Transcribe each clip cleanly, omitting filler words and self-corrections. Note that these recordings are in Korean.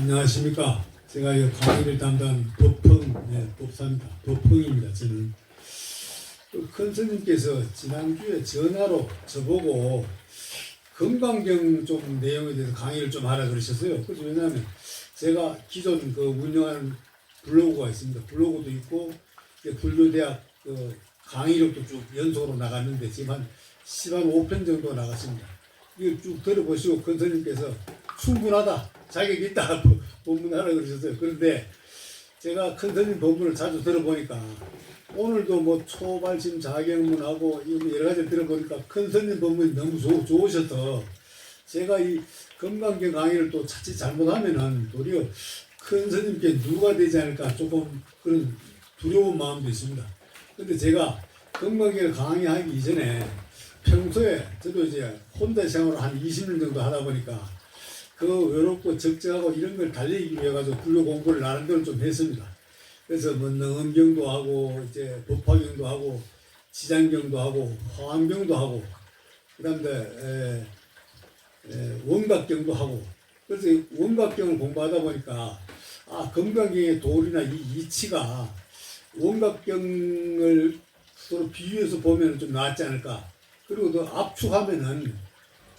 안녕하십니까. 제가 이 강의를 담당한 법사입니다. 법흥입니다. 저는. 큰 스님께서 지난주에 전화로 저보고 금강경 좀 내용에 대해서 강의를 좀 하라 그러셨어요. 그래서 왜냐하면 제가 기존 그 운영하는 블로그가 있습니다. 블로그도 있고 불교대학 그 강의력도 쭉 연속으로 나갔는데 지금 한 15편 정도 나갔습니다. 이거 쭉 들어보시고 큰 스님께서 충분하다, 자격이 있다 본문하라 그러셨어요. 그런데 제가 큰 스님 본문을 자주 들어보니까 오늘도 뭐 초발심 자경문하고 여러 가지 들어보니까 큰 스님 본문이 너무 좋으셔서 제가 이 금강경 강의를 또 자칫 잘못하면은 도리어 큰 스님께 누가 되지 않을까 조금 그런 두려운 마음도 있습니다. 근데 제가 금강경을 강의하기 이전에 평소에 저도 이제 혼자 생활을 한 20년 정도 하다 보니까 그 외롭고 적적하고 이런 걸 달리기 위해 가지고 불교 공부를 나름대로 좀 했습니다. 그래서 뭐 능엄경도 하고 이제 법화경도 하고 지장경도 하고 화엄경도 하고 그다음에 원각경도 하고 그래서 원각경을 공부하다 보니까 금강경의 도리나 이 이치가 원각경을 서로 비교해서 보면 좀 낫지 않을까. 그리고 또 압축하면은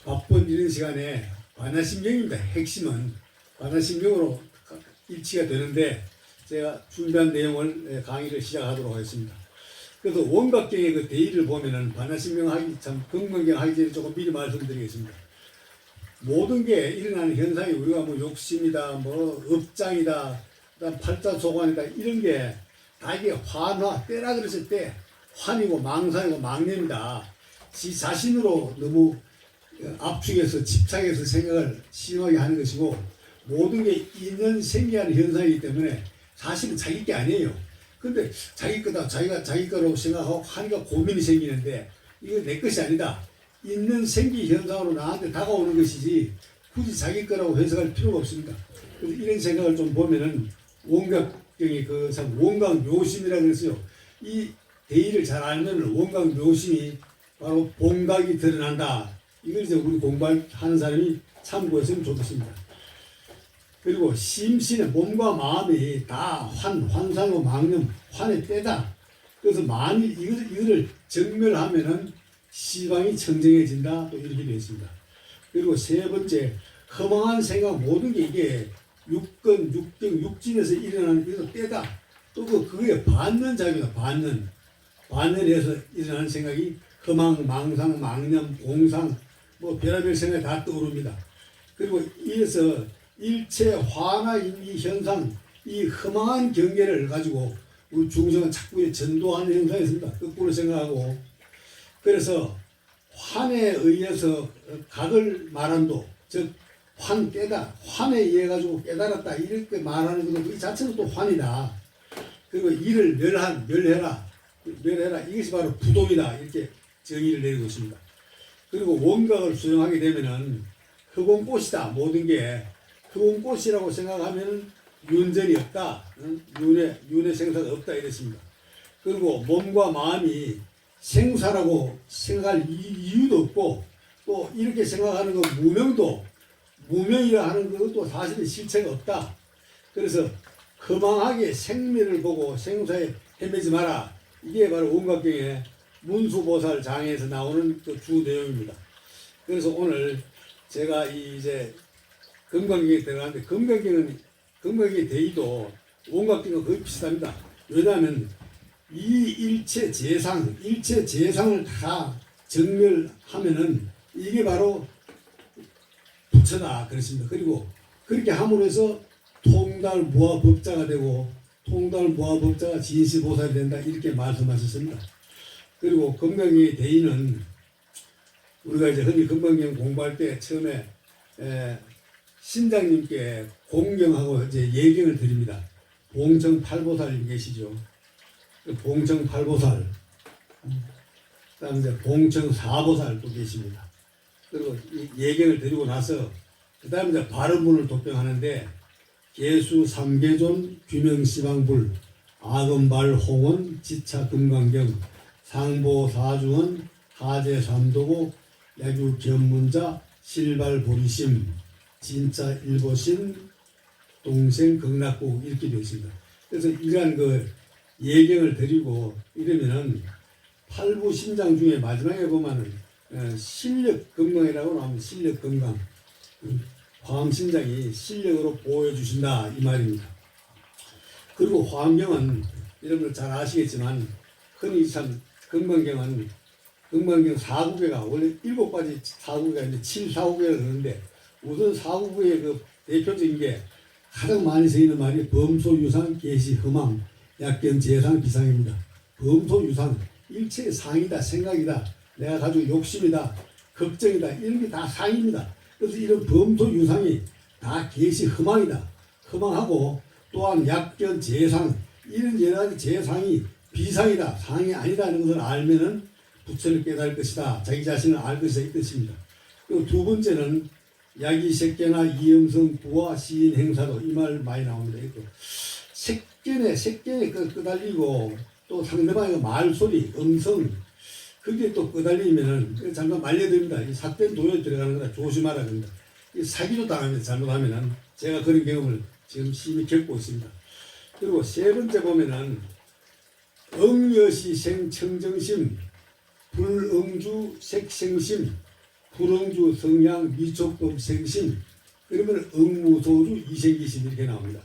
바쁜 이런 시간에 반야심경입니다. 핵심은 반야심경으로 일치가 되는데 제가 준비한 내용을 강의를 시작하도록 하겠습니다. 그래서 원각경의 그 대의를 보면은 반야심경 하기 참 금강경 하기 전에 조금 미리 말씀드리겠습니다. 모든 게 일어나는 현상이 우리가 뭐 욕심이다, 뭐 업장이다, 그다음 팔자소관이다 이런 게 다 이게 환화 때라 그랬을 때 환이고 망상이고 망념이다. 지 자신으로 너무 압축해서 집착해서 생각을 심하게 하는 것이고 모든 게 인연 생기하는 현상이기 때문에 사실은 자기 게 아니에요. 근데 자기 거다 자기가 자기 거라고 생각하고 하니까 고민이 생기는데 이거 내 것이 아니다. 있는 생기 현상으로 나한테 다가오는 것이지 굳이 자기 거라고 해석할 필요가 없습니다. 그래서 이런 생각을 좀 보면은 원각경이 그 참 원각묘심이라고 그랬어요. 이 대의를 잘 알면 원각묘심이 바로 본각이 드러난다. 이걸 이제 우리 공부하는 사람이 참고했으면 좋겠습니다. 그리고 심신의 몸과 마음이 다 환상과 망념, 환의 때다. 그래서 만일 이거를 정멸하면은 시방이 청정해진다. 또 이렇게 되어 있습니다. 그리고 세 번째, 허망한 생각 모든 게 이게 육근, 육경, 육진에서 일어나는 그래서 때다. 또 그거에 반면작용이다. 반면에서 일어나는 생각이 허망, 망상, 망념, 공상, 뭐 별의별 생각이 다 떠오릅니다. 그리고 이래서 일체 화나 이 현상, 이 허망한 경계를 가지고 우리 중생은 자꾸 전도하는 현상이 있습니다. 거꾸로 생각하고 그래서 환에 의해서 각을 말한도 즉 환깨다 환에 의해 가지고 깨달았다 이렇게 말하는 것도 이 자체는 또 환이다. 그리고 이를 멸해라 이것이 바로 부동이다 이렇게 정의를 내리고 있습니다. 그리고 원각을 수용하게 되면은 흑원꽃이다. 모든 게 흑원꽃이라고 생각하면은 윤전이 없다. 윤의 생사가 없다 이랬습니다. 그리고 몸과 마음이 생사라고 생각할 이유도 없고 또 이렇게 생각하는 거 무명이라 하는 것도 사실은 실체가 없다. 그래서 거망하게 생미를 보고 생사에 헤매지 마라. 이게 바로 원각경의 문수보살 장에서 나오는 그 주 내용입니다. 그래서 오늘 제가 이제 금강경에 들어가는데 금강경의 대의도 원각경과 거의 비슷합니다. 왜냐하면 이 일체 재상을 다 정멸하면은 이게 바로 부처다 그렇습니다. 그리고 그렇게 함으로써 통달무아법자가 되고 통달무아법자가 진시보살이 된다 이렇게 말씀하셨습니다. 그리고 금강경의 대의는 우리가 이제 흔히 금강경 공부할 때 처음에 신장님께 공경하고 이제 예경을 드립니다. 봉청팔보살님 계시죠. 봉청팔보살, 그다음에 이제 봉청사보살도 계십니다. 그리고 예경을 드리고 나서 그다음에 이제 발음문을 독병하는데 계수 삼계존 규명시방불 아금발 홍원 지차 금강경 상보 사중은 하제 삼도고 야규 견문자 실발 보리심 진짜 일보신 동생 극락국 이렇게 되어 있습니다. 그래서 이러한 그 예경을 드리고 이러면은 팔부신장 중에 마지막에 보면은 실력 건강이라고 나오면 실력 건강, 화엄신장이 실력으로 보여주신다 이 말입니다. 그리고 화엄경은 여러분들 잘 아시겠지만 흔히 참 건강경은 건강경 4구계가 원래 7가지 4구계가 있는데 7사구계를 그러는데 우선 4구계의 그 대표적인 게 가장 많이 쓰이는 말이 범소유상 계시허망 약견 재상 비상입니다. 범소유상 일체의 상이다, 생각이다, 내가 가지고 욕심이다, 걱정이다, 이런 게 다 상입니다. 그래서 이런 범소유상이 다 계시허망이다, 허망하고 또한 약견 재상 이런 여러 가지 재상이 비상이다, 상이 아니다는 것을 알면은 부처를 깨달을 것이다, 자기 자신을 알 것이다 이 뜻입니다. 그리고 두 번째는 야기색견나 이음성 부와 시인 행사도 이 말 많이 나옵니다. 색견에 끄달리고 또 상대방의 말소리, 음성 그게 또 끄달리면은 잠깐 말려듭니다. 이 삿된 도에 들어가는 거다 조심하라 합니다. 사기도 당합니다. 잘못하면은 제가 그런 경험을 지금 심히 겪고 있습니다. 그리고 세 번째 보면은 응여시생 청정심, 불응주 색생심, 불응주 성향 미촉법 생심, 그러면 응무소주 이생기심 이렇게 나옵니다.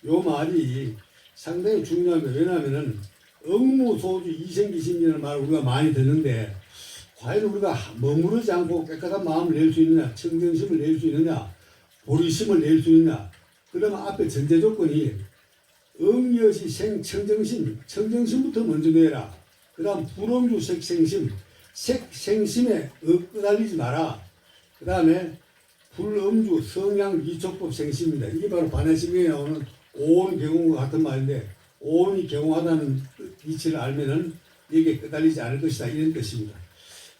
요 말이 상당히 중요합니다. 왜냐하면은 응무소주 이생기심이라는 말을 우리가 많이 듣는데 과연 우리가 머무르지 않고 깨끗한 마음을 낼 수 있느냐, 청정심을 낼 수 있느냐, 보리심을 낼 수 있느냐. 그러면 앞에 전제 조건이 응여시 생 청정심, 청정심부터 먼저 내라. 그 다음 불응주 색생심, 색생심에 끄달리지 마라. 그 다음에 불음주 성향 미촉법 생심입니다. 이게 바로 반야심경에 나오는 오온 경험과 같은 말인데 오온이 경험하다는 이치를 알면은 이게 끄달리지 않을 것이다 이런 뜻입니다.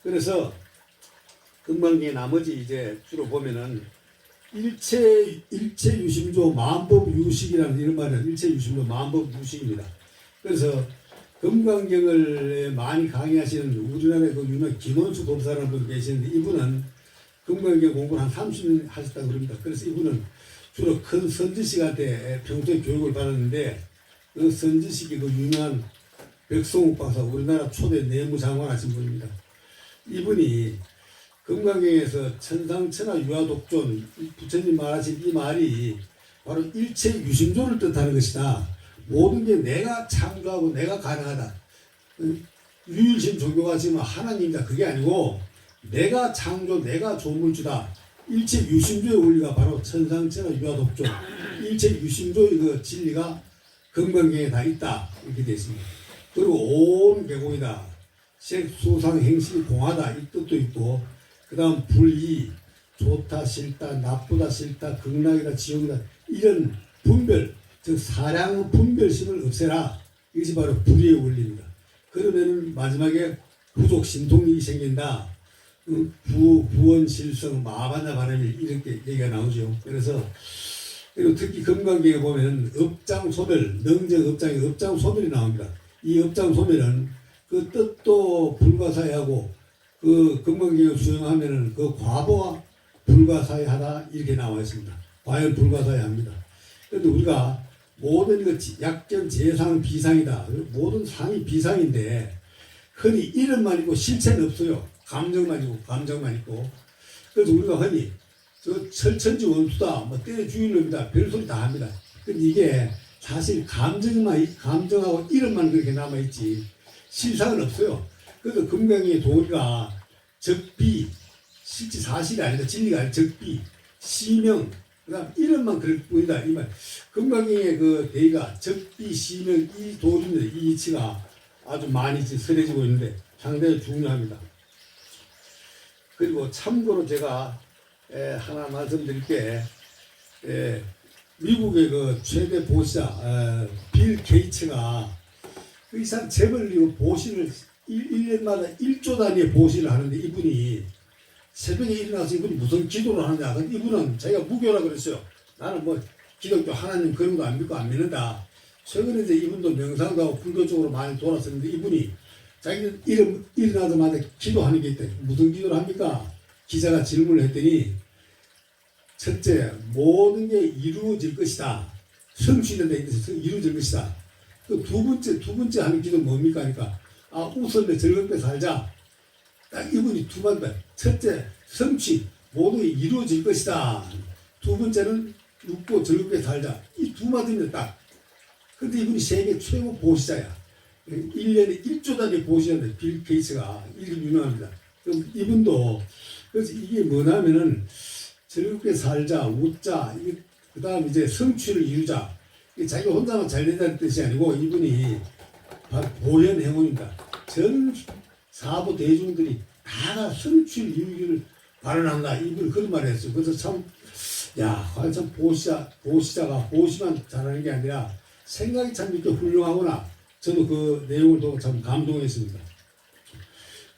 그래서 금방경의 나머지 이제 주로 보면은 일체 유심조 만법 유식이라는 이런 말은 일체 유심조 만법 유식입니다. 그래서 금강경을 많이 강의하시는 우리나라의 그 유명 김원수 법사라는 분 계시는데 이분은 금강경 공부를 한 30년 하셨다고 그럽니다. 그래서 이분은 주로 큰 선지식한테 평소에 교육을 받았는데 그 선지식이 그 유명한 백성욱 박사 우리나라 초대 내무장관 하신 분입니다. 이분이 금강경에서 천상천하 유아독존 부처님 말하신 이 말이 바로 일체 유심조를 뜻하는 것이다. 모든 게 내가 창조하고 내가 가능하다. 유일신 종교가 지금 하나님이다. 그게 아니고 내가 창조, 내가 조물주다. 일체 유심조의 원리가 바로 천상천하 유아독존. 일체 유심조의 그 진리가 금강경에 다 있다. 이렇게 되어 있습니다. 그리고 온 개공이다. 색, 수상, 행식이 공하다. 이 뜻도 있고 그 다음 불이 좋다, 싫다, 나쁘다, 싫다, 극락이다, 지옥이다. 이런 분별, 즉 사량 분별심을 없애라. 이것이 바로 불의의 원리입니다. 그러면 마지막에 부족 신통력이 생긴다. 부원실성 마반나 바람이 이렇게 얘기가 나오죠. 그래서 그리고 특히 금강경에 보면 업장소멸, 능정업장의 업장소멸이 나옵니다. 이 업장소멸은 그 뜻도 불가사의하고 그 금강경을 수용하면은 그 과보와 불가사의하다 이렇게 나와 있습니다. 과연 불가사의합니다. 그런데 우리가 모든 그 약견 재상 비상이다. 모든 상이 비상인데 흔히 이름만 있고 실체는 없어요. 감정만 있고 감정만 있고. 그래서 우리가 흔히 저 철천지 원수다, 뭐 때려 죽일 놈이다, 별소리 다 합니다. 근데 이게 사실 감정하고 이름만 그렇게 남아 있지 실상은 없어요. 그래서 금강의 도리가 적비, 실제 사실이 아니다, 진리가 아니라 적비, 시명, 그 다음 이름만 그럴 뿐이다. 이 말. 금강경의 그 대의가 적비, 시명, 이 도리입니다. 이 이치가 아주 많이 설해지고 있는데 상당히 중요합니다. 그리고 참고로 제가 하나 말씀드릴 게 미국의 그 최대 보시자 빌 게이츠가 그 이상 재벌리고 보시를 1년마다 1조 단위의 보시를 하는데 이분이 새벽에 일어나서 이분이 무슨 기도를 하느냐. 이분은 자기가 무교라 그랬어요. 나는 뭐 기독교 하나님 그런 거 안 믿고 안 믿는다. 최근에 이제 이분도 명상도 하고 불교 쪽으로 많이 돌았었는데 이분이 자기 일어나자마자 기도하는 게 있대. 무슨 기도를 합니까? 기자가 질문을 했더니 첫째, 모든 게 이루어질 것이다. 성취된다. 이루어질 것이다. 그 두 번째 하는 기도 뭡니까? 하니까, 우선 즐겁게 살자. 딱 이분이 두 번째. 첫째, 성취. 모든 게 이루어질 것이다. 두 번째는 웃고 즐겁게 살자. 이 두 마디는 딱. 근데 이분이 세계 최고 보시자야. 1년에 1조 단위 보시자인데, 빌 게이츠가 이렇게 유명합니다. 그럼 이분도, 그래서 이게 뭐냐면은, 즐겁게 살자, 웃자, 그 다음 이제 성취를 이루자. 자기 혼자만 잘 된다는 뜻이 아니고 이분이 바로 보현 행운입니다. 전 사부 대중들이 다 성취를 이루기를 바라난다. 이분이 그런 말을 했어요. 그래서 참, 참 보시자가 보시만 잘하는 게 아니라 생각이 참 이렇게 훌륭하구나. 저도 그 내용을 보고 참 감동했습니다.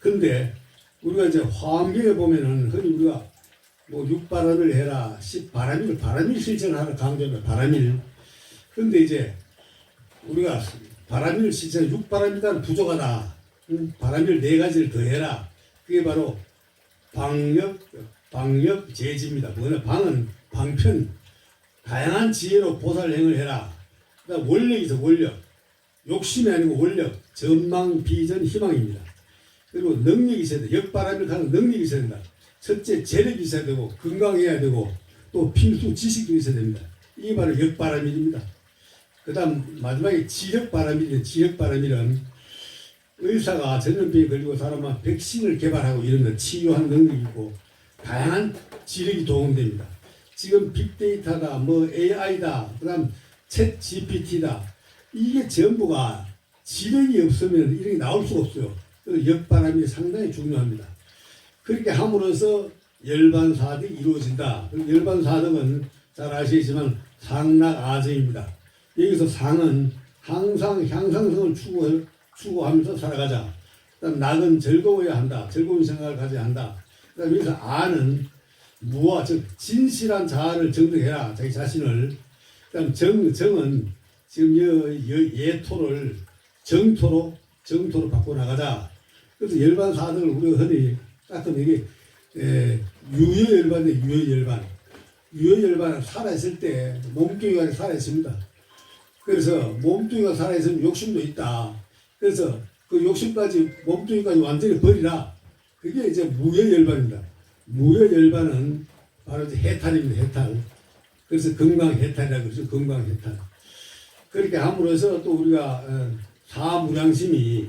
근데 우리가 이제 화엄경에 보면은 흔히 우리가 뭐 육바람을 해라, 바람일 실천을 하라 강조합니다. 바람일. 근데 이제 우리가 바람일 실천, 육바람일단 부족하다. 바람일 네 가지를 더 해라. 그게 바로 방역, 제지입니다. 뭐냐, 방은 방편, 다양한 지혜로 보살행을 해라. 그다음 원력이죠, 원력. 욕심이 아니고 원력, 전망, 비전, 희망입니다. 그리고 능력이 있어야 돼. 역바람을 가는 능력이 있어야 된다. 첫째, 재력이 있어야 되고, 건강해야 되고, 또 필수 지식도 있어야 됩니다. 이게 바로 역바람일입니다. 그 다음, 마지막에 지력바람일이에요. 지력바람일은 의사가 전염병에 걸리고 사람은 백신을 개발하고 이런 거 치유하는 능력이 있고, 다양한 지력이 도움됩니다. 지금 빅데이터다, AI다, 그 다음 챗 GPT다. 이게 전부가 지력이 없으면 이런 게 나올 수가 없어요. 그래서 역바람이 상당히 중요합니다. 그렇게 함으로써 열반사득이 이루어진다. 열반사득은 잘 아시겠지만 상락아정입니다. 여기서 상은 항상 향상성을 추구하면서 살아가자. 그다음 낙은 즐거워야 한다. 즐거운 생각을 가져야 한다. 그다음 여기서 아는 무아, 즉 진실한 자아를 정득해라. 자기 자신을. 그다음 정은 지금 예토를 정토로 바꿔 나가자. 그래서 열반사득을 우리가 흔히 가끔 이게 유효열반인데 유효열반은 살아있을 때 몸뚱이가 살아있습니다. 그래서 몸뚱이가 살아있으면 욕심도 있다. 그래서 그 욕심까지 몸뚱이까지 완전히 버리라. 그게 이제 무효열반입니다. 무효열반은 바로 이제 해탈입니다. 해탈. 그래서 건강해탈이라고 그러죠. 건강해탈. 그렇게 함으로써 또 우리가 사무량심이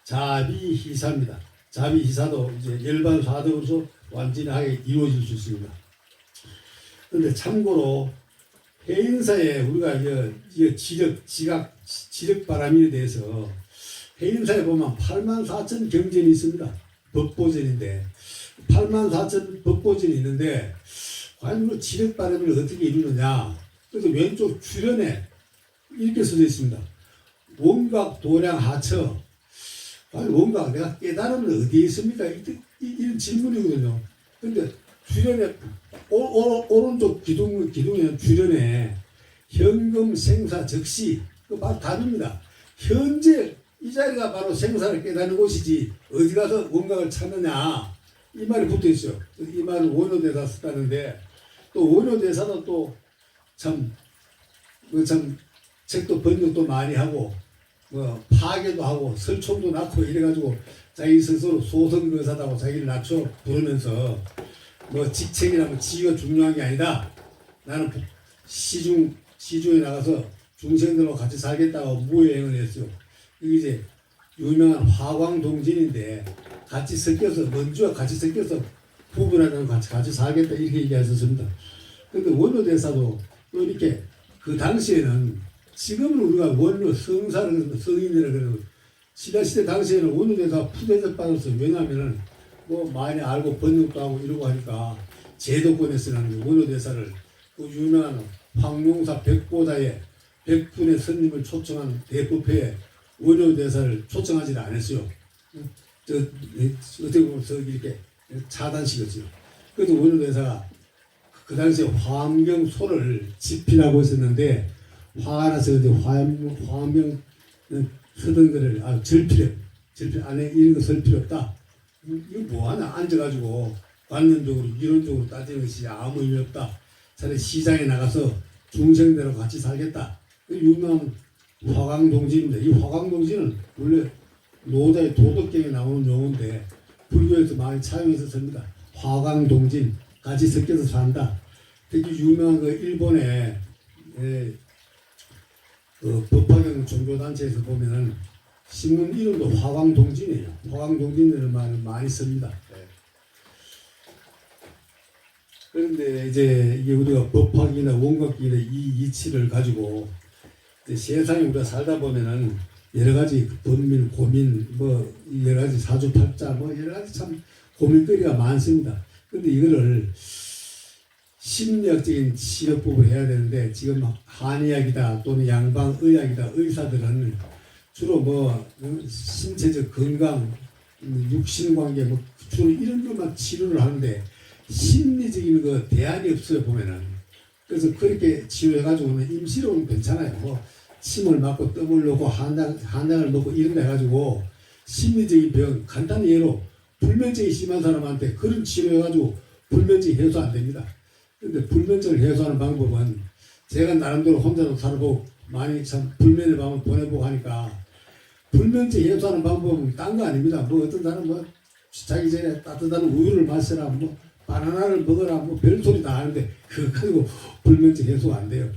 자비희사입니다. 자비희사도 이제 열반사득으로서 완전하게 이루어질 수 있습니다. 그런데 참고로 해인사에 우리가 지력바람일에 대해서 해인사에 보면 84,000 경전이 있습니다. 법보전인데 84,000 법보전이 있는데 과연 그 지력바람일을 어떻게 이루느냐. 그래서 왼쪽 출연에 이렇게 써져 있습니다. 원각 도량 하처. 원각 내가 깨달음은 어디에 있습니까? 이런 질문이거든요. 근데 주변에 오른쪽 기둥에는 주변에 현금 생사 적시 그 바로 답입니다. 현재 이 자리가 바로 생사를 깨닫는 곳이지 어디 가서 원각을 찾느냐 이 말이 붙어 있어요. 이 말을 원효대사 썼다는데 또 원효대사도 또 참 책도 번역도 많이 하고 파괴도 하고 설총도 낳고 이래가지고 자기 스스로 소선거사다고 자기를 낮춰 부르면서 직책이나 지위가 중요한 게 아니다. 나는 시중에 나가서 중생들과 같이 살겠다고 무여행을 했어요. 이게 이제 유명한 화광동진인데 같이 섞여서 먼지와 같이 섞여서 부부라는 같이 살겠다 이렇게 얘기하셨습니다. 근데 원효대사도 또 이렇게 그 당시에는 지금은 우리가 원효 성인이라 그러고 시대 당시에는 원효대사 푸대접 받았어요. 왜냐하면은 많이 알고 번역도 하고 이러고 하니까 제도권에서는 원효대사를 그 유명한 황룡사 백보다에 100분의 스님을 초청한 대법회에 원효대사를 초청하지는 않았어요. 어떻게 보면 이렇게 차단시켰어요. 그래도 원효대사가 그 당시에 화엄경소를 집필하고 있었는데 화가 나서 화엄경 쓰던 거를 절필 안에 이런 거 쓸 필요 없다. 이거 뭐하나 앉아가지고 관념적으로 이론적으로 따지는 것이 아무 의미 없다. 차라리 시장에 나가서 중생대로 같이 살겠다. 그 유명한 화광동지입니다. 이 화광동지는 원래 노자의 도덕경에 나오는 용어인데 불교에서 많이 차용해서 씁니다. 화광동진, 같이 섞여서 산다. 특히 유명한 그 일본의 법화경 종교단체에서 보면은 신문 이름도 화광동진이에요. 화광동진이라는 말을 많이 씁니다. 그런데 이제 이게 우리가 법화기나 원각기나 이 이치를 가지고 이제 세상에 우리가 살다 보면은 여러 가지 번민, 고민, 뭐 여러 가지 사주팔자, 뭐 여러 가지 참 고민거리가 많습니다. 그런데 이거를 심리학적인 치료법을 해야 되는데 지금 한의학이다 또는 양방의학이다 의사들은 주로 뭐 신체적 건강, 육신관계 뭐 주로 이런 것만 치료를 하는데 심리적인 그 대안이 없어요 보면은. 그래서 그렇게 치료해가지고는 임시로는 괜찮아요. 뭐 침을 맞고 뜸을 놓고 한약을 먹고 이런 데 해가지고 심리적인 병 간단히 예로 불면증이 심한 사람한테 그런 치료해가지고 불면증이 해소 안 됩니다. 근데 불면증을 해소하는 방법은 제가 나름대로 혼자도 살아보고 많이 참 불면의 밤을 보내보고 하니까 불면증 해소하는 방법은 딴 거 아닙니다. 뭐 어떤 사람은 뭐 자기 전에 따뜻한 우유를 마시라 뭐 바나나를 먹어라 뭐 별소리 다 하는데 그거 가지고 불면증 해소가 안 돼요.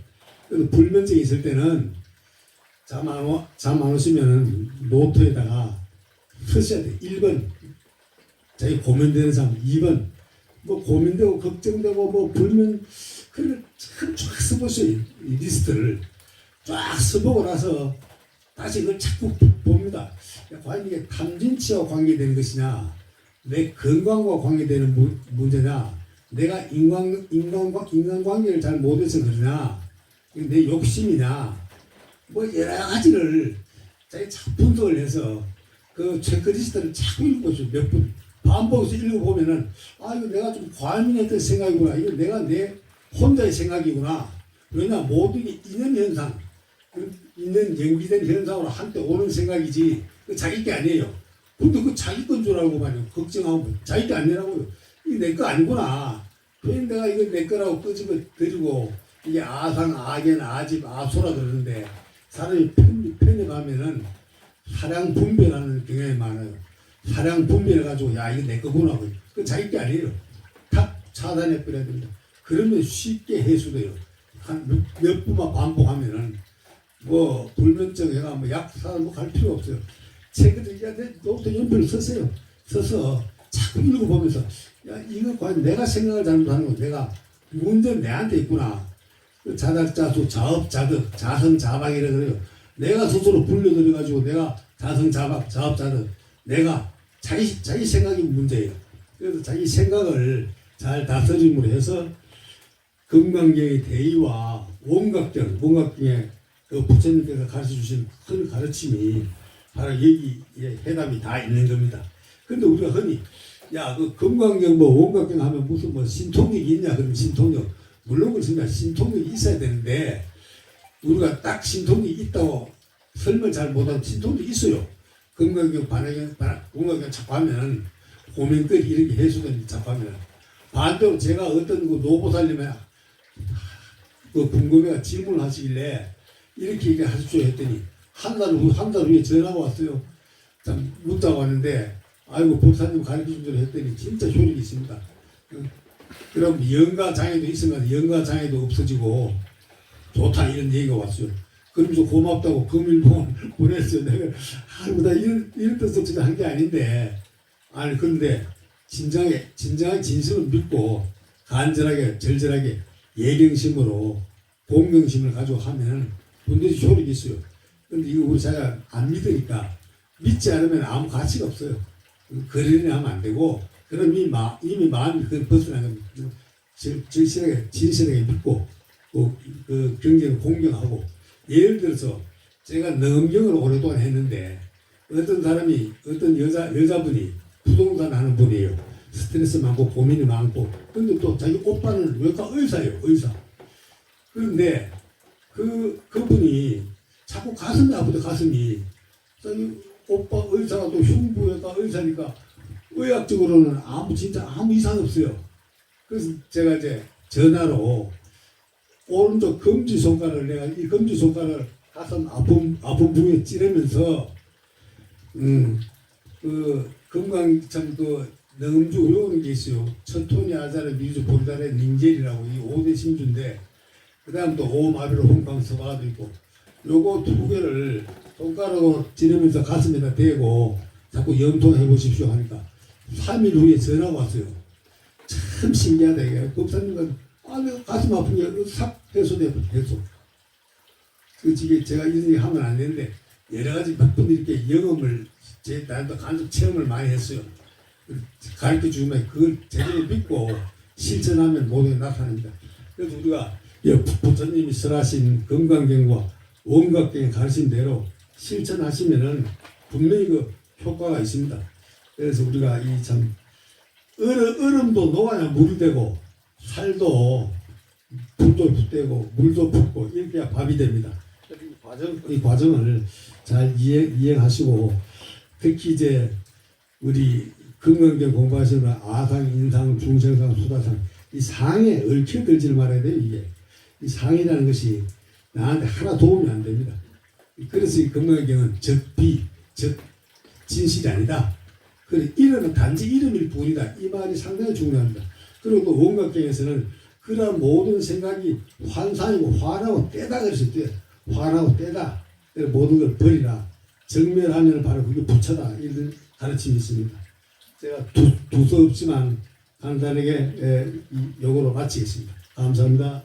그래서 불면증이 있을 때는 잠 안 오시면은 노트에다가 쓰셔야 돼. 1번 자기 고민되는 사람, 2번 뭐 고민되고 걱정되고 뭐 불면 그걸 쫙 써보셔요. 이 리스트를 쫙 써보고 나서 다시 그걸 자꾸 봅니다. 과연 이게 탐진치와 관계되는 것이냐, 내 건강과 관계되는 문제냐, 내가 인간관계를 잘 못해서 그러냐, 내 욕심이냐, 뭐 여러 가지를 자기 참 분석을 해서 그 체크리스트를 자꾸 읽어보죠. 몇 분. 반복해서 읽어보면은 아 이거 내가 좀 과민했던 생각이구나. 이거 내가 내 혼자의 생각이구나. 왜냐 모든 게 인연현상, 인연 연기된 현상으로 한때 오는 생각이지 그 자기 게 아니에요. 근데 그 자기 건 줄 알고 말이에요. 걱정하면 자기 게 아니라고요. 이게 내 거 아니구나. 괜히 내가 이거 내 거라고 끄집어 드리고 이게 아상, 아견, 아집, 아소라 그러는데 사람이 편입하면은 사량 분별하는 경향이 많아요. 사량 분별해가지고 야 이거 내 거구나. 그 자기 게 아니에요. 다 차단해 버려야 됩니다. 그러면 쉽게 해소돼요. 한 몇 분만 반복하면은 뭐 불면증 해가 뭐 약 사서 뭐 갈 필요 없어요. 책을 얘기하는데 노트 연필을 쓰세요. 써서 자꾸 읽어보면서 야 이거 과연 내가 생각을 잘못하는 거 내가 문제는 내한테 있구나. 자작자수 자업자득 자성자박이라 그래요. 내가 스스로 불려들여가지고 내가 자성자박 자업자득 내가 자기 생각이 문제예요. 그래서 자기 생각을 잘 다스림으로 해서 금강경의 대의와 원각경에 그 부처님께서 가르쳐 주신 큰 가르침이 바로 여기에 해답이 다 있는 겁니다. 근데 우리가 흔히 야 그 금강경 뭐 원각경 하면 무슨 뭐 신통력이 있냐 그러면 신통력 물론 그렇습니다. 신통력이 있어야 되는데 우리가 딱 신통력이 있다고 설명 잘 못하면 신통력이 있어요. 건강경, 건강경 자꾸 하면 고민거리 이렇게 해소되는 자꾸 하면 반대로 제가 어떤 그 노보살님의 그 궁금해가 질문을 하시길래 이렇게 얘기하십시오 했더니 한 달 후에 전화가 왔어요. 참 문자가 왔는데 아이고 법사님 가르쳐준 대로 했더니 진짜 효력이 있습니다. 그럼 영가 장애도 있으면 영가 장애도 없어지고 좋다 이런 얘기가 왔어요. 그러면서 고맙다고 금일봉을 보냈어요. 내가 아이고 나 이런 뜻 없이 한 게 아닌데 아니 그런데 진정하게 진심을 믿고 간절하게 절절하게 예경심으로 공경심을 가지고 하면 반드시 효력이 있어요. 그런데 이거 우리 자가 안 믿으니까 믿지 않으면 아무 가치가 없어요. 거리를 하면 안 되고 그럼 이미 마음이 그 벗어난 겁니다. 진실하게 믿고 그 경쟁을 공경하고 예를 들어서 제가 능경을 오랫동안 했는데 어떤 사람이 어떤 여자분이 부동산 하는 분이에요. 스트레스 많고 고민이 많고 근데 또 자기 오빠는 외과 의사예요. 의사. 그런데 그분이 자꾸 가슴이 아프대 가슴이 자기 오빠 의사가 또 흉부외과 의사니까 의학적으로는 아무 이상 없어요. 그래서 제가 이제 전화로 오른쪽 검지 손가락을 내가 이 검지 손가락을 가슴 아픈 부위에 찌르면서 그 건강 참그 능음주 요런 게 있어요. 천토니 아자르 미주 볼다레 닝젤이라고 이 5대 심주인데 그다음 또 오마비로 홍광 서바도 있고 요거 두 개를 손가락으로 찌르면서 가슴에다 대고 자꾸 염통해 보십시오 하니까 3일 후에 전화가 왔어요. 참 신기하다 이게. 법사님은 내가 가슴 아픈 게 싹 해소되고 해소. 그 지금 제가 이런 하면 안 되는데 여러 가지 바쁜 이렇게 영업을 나도 간접 체험을 많이 했어요. 가르쳐 주면 그걸 제대로 믿고 실천하면 모든 게 나타납니다. 그래서 우리가 부처님이 설하신 건강경과 원각경에 가르친 대로 실천하시면은 분명히 그 효과가 있습니다. 그래서 우리가 이 참 얼음도 녹아야 물이 되고 살도 불도 붙되고 물도 붙고 이렇게 해야 밥이 됩니다. 이 과정을 잘 이행하시고 특히 이제 우리 건강경 공부하시는 아상, 인상, 중생상, 수다상 이 상에 얽혀들지를 말아야 돼요. 이게 이 상이라는 것이 나한테 하나 도움이 안 됩니다. 그래서 이 건강경은 진실이 아니다. 그래 이름은 단지 이름일 뿐이다. 이 말이 상당히 중요합니다. 그리고 또 원각경에서는 그러한 모든 생각이 환상이고 화나고 떼다 그랬을 때 화나고 떼다 모든 걸 버리라. 정멸하면 바로 그게 부처다. 이런 가르침이 있습니다. 제가 두서없지만 간단하게 요거로 마치겠습니다. 감사합니다.